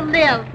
live.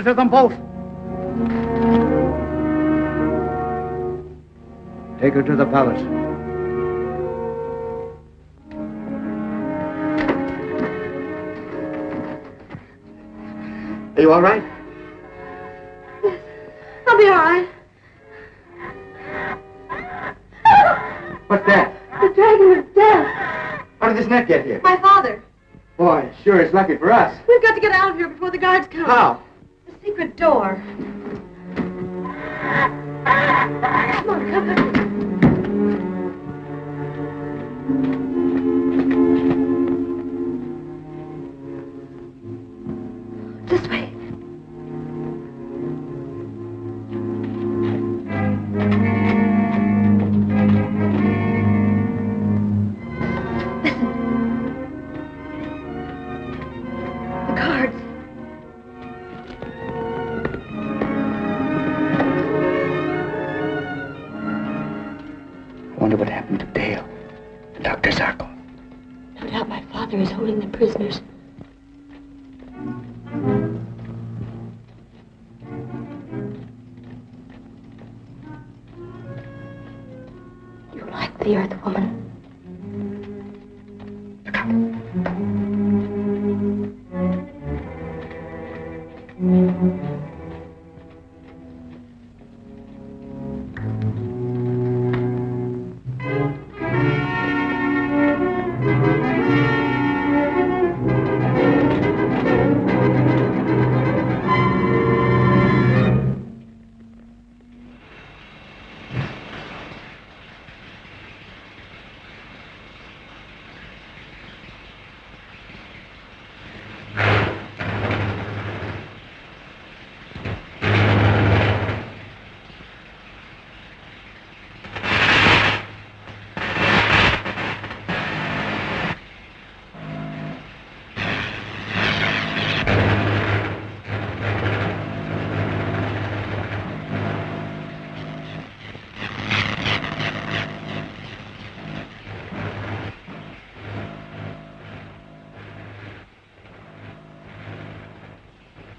To them both. Take her to the palace. Are you all right? Yes, I'll be all right. What's that? The dragon of death. How did this net get here? My father. Boy, sure is lucky for us. We've got to get out of here before the guards come. How? The secret door. Come on, come. This way. What happened to Dale and Dr. Zarkov? No doubt my father is holding them prisoners. You like the Earth Woman? Look out.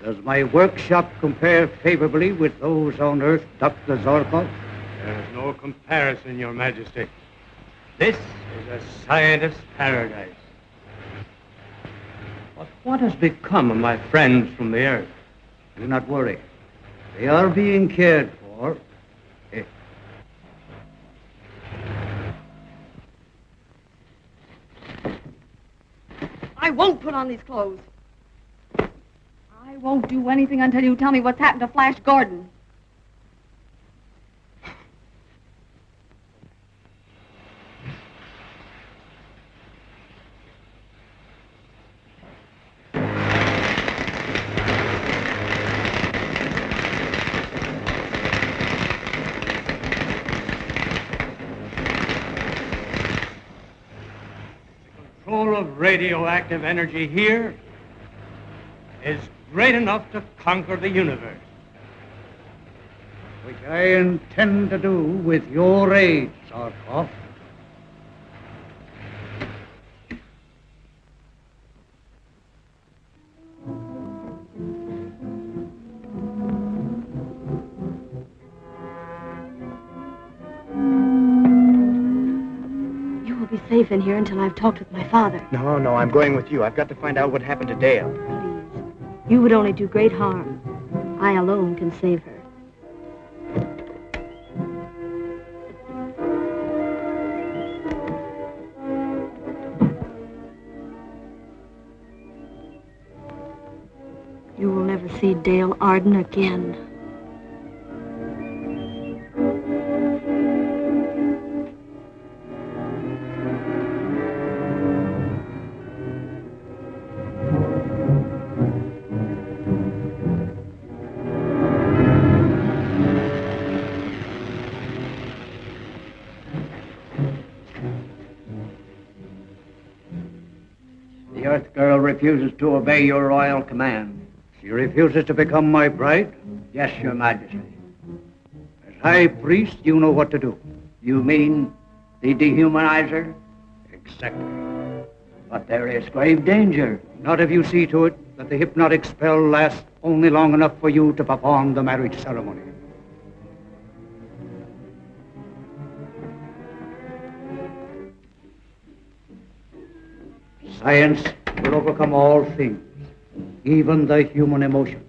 Does my workshop compare favorably with those on Earth, Dr. Zarkov? There is no comparison, Your Majesty. This is a scientist's paradise. But what has become of my friends from the Earth? Do not worry. They are being cared for. I won't put on these clothes. I won't do anything until you tell me what's happened to Flash Gordon. The control of radioactive energy here is great enough to conquer the universe. Which I intend to do with your aid, Zarkov. You will be safe in here until I've talked with my father. No, I'm going with you. I've got to find out what happened to Dale. You would only do great harm. I alone can save her. You will never see Dale Arden again. The Earth Girl refuses to obey your royal command. She refuses to become my bride? Yes, Your Majesty. As High Priest, you know what to do. You mean the dehumanizer? Exactly. But there is grave danger. Not if you see to it that the hypnotic spell lasts only long enough for you to perform the marriage ceremony. Science will overcome all things, even the human emotions.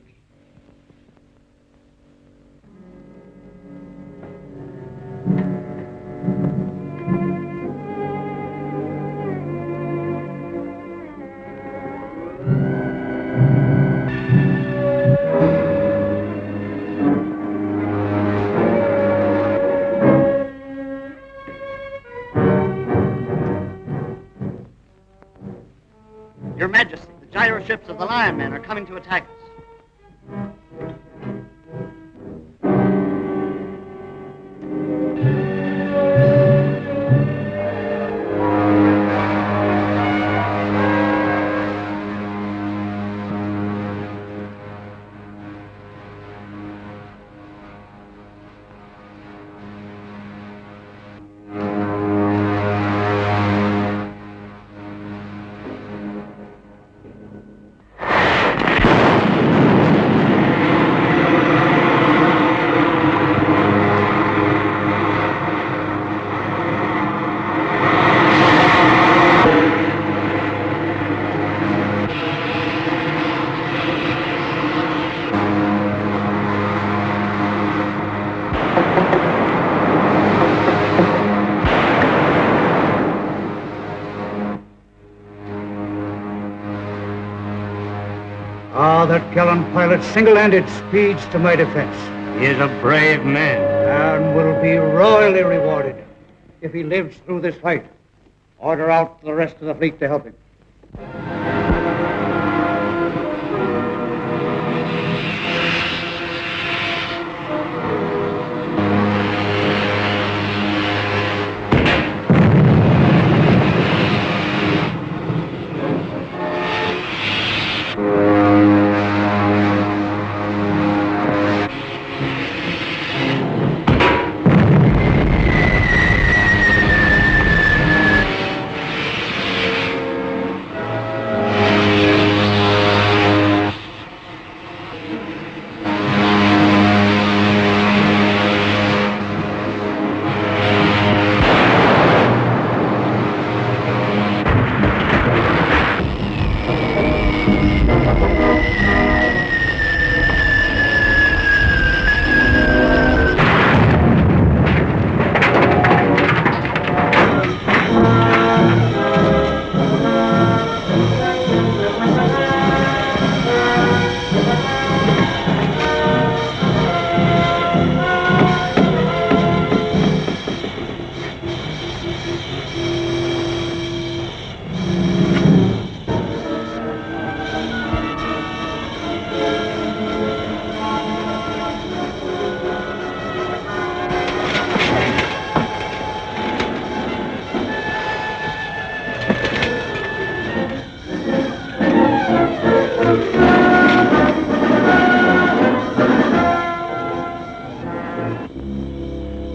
Your Majesty, the gyro ships of the Lion Men are coming to attack us. That gallant pilot single-handed speeds to my defense. He is a brave man. And will be royally rewarded if he lives through this fight. Order out the rest of the fleet to help him.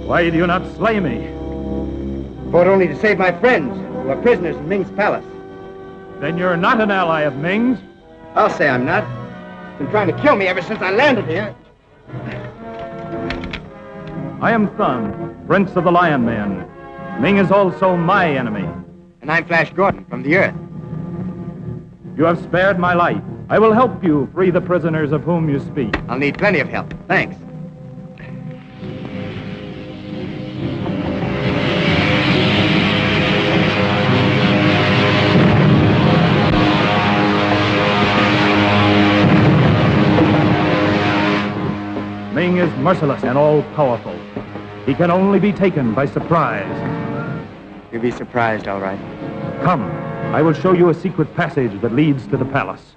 Why do you not slay me? Fought only to save my friends, who are prisoners in Ming's palace. Then you're not an ally of Ming's? I'll say I'm not. Been trying to kill me ever since I landed here. I am Thun, Prince of the Lion Men. Ming is also my enemy. And I'm Flash Gordon from the Earth. You have spared my life. I will help you free the prisoners of whom you speak. I'll need plenty of help. Thanks. Ming is merciless and all-powerful. He can only be taken by surprise. You'll be surprised, all right. Come, I will show you a secret passage that leads to the palace.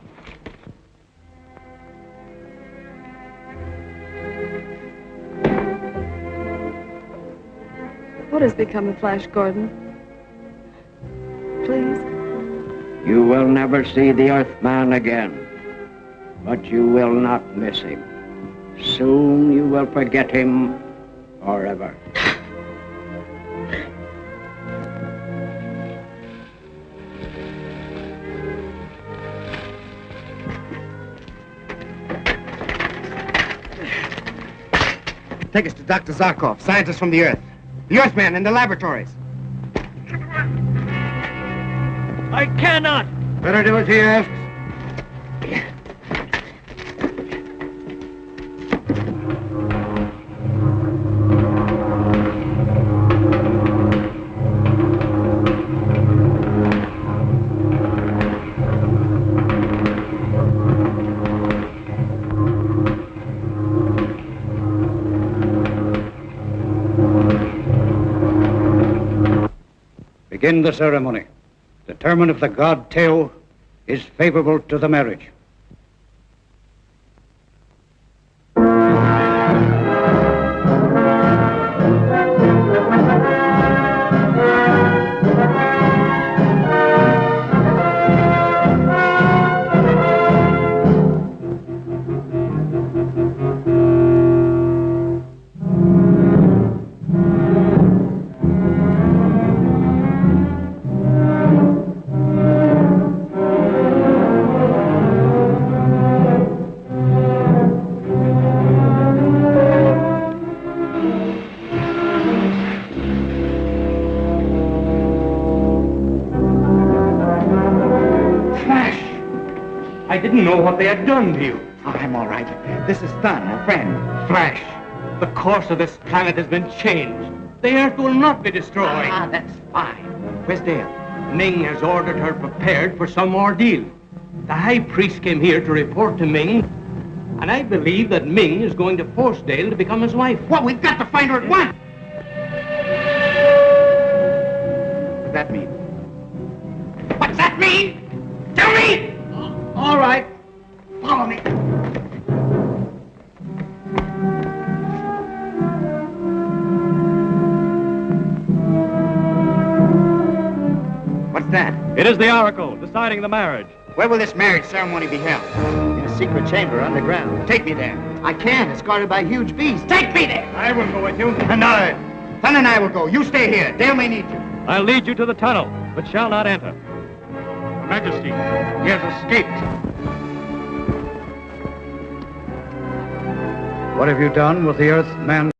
What has become of Flash Gordon? Please, You will never see the Earthman again, but you will not miss him. Soon you will forget him forever. Take us to Dr. Zarkov, scientist from the Earth. The Earthman in the laboratories. I cannot! Better do as he asks. Begin the ceremony. Determine if the god Teo is favorable to the marriage. I didn't know what they had done to you. Oh, I'm all right. This is Thun, a friend. Flash, the course of this planet has been changed. The Earth will not be destroyed. Ah, that's fine. Where's Dale? Ming has ordered her prepared for some ordeal. The High Priest came here to report to Ming, and I believe that Ming is going to force Dale to become his wife. Well, we've got to find her at once. What does that mean? What's that mean? Tell me! All right. Follow me. What's that? It is the oracle deciding the marriage. Where will this marriage ceremony be held? In a secret chamber underground. Take me there. I can't. It's guarded by huge beasts. Take me there! I will go with you. No. Thun and I will go. You stay here. Dale may need you. I'll lead you to the tunnel, but shall not enter. Your Majesty, he has escaped. What have you done with the Earthman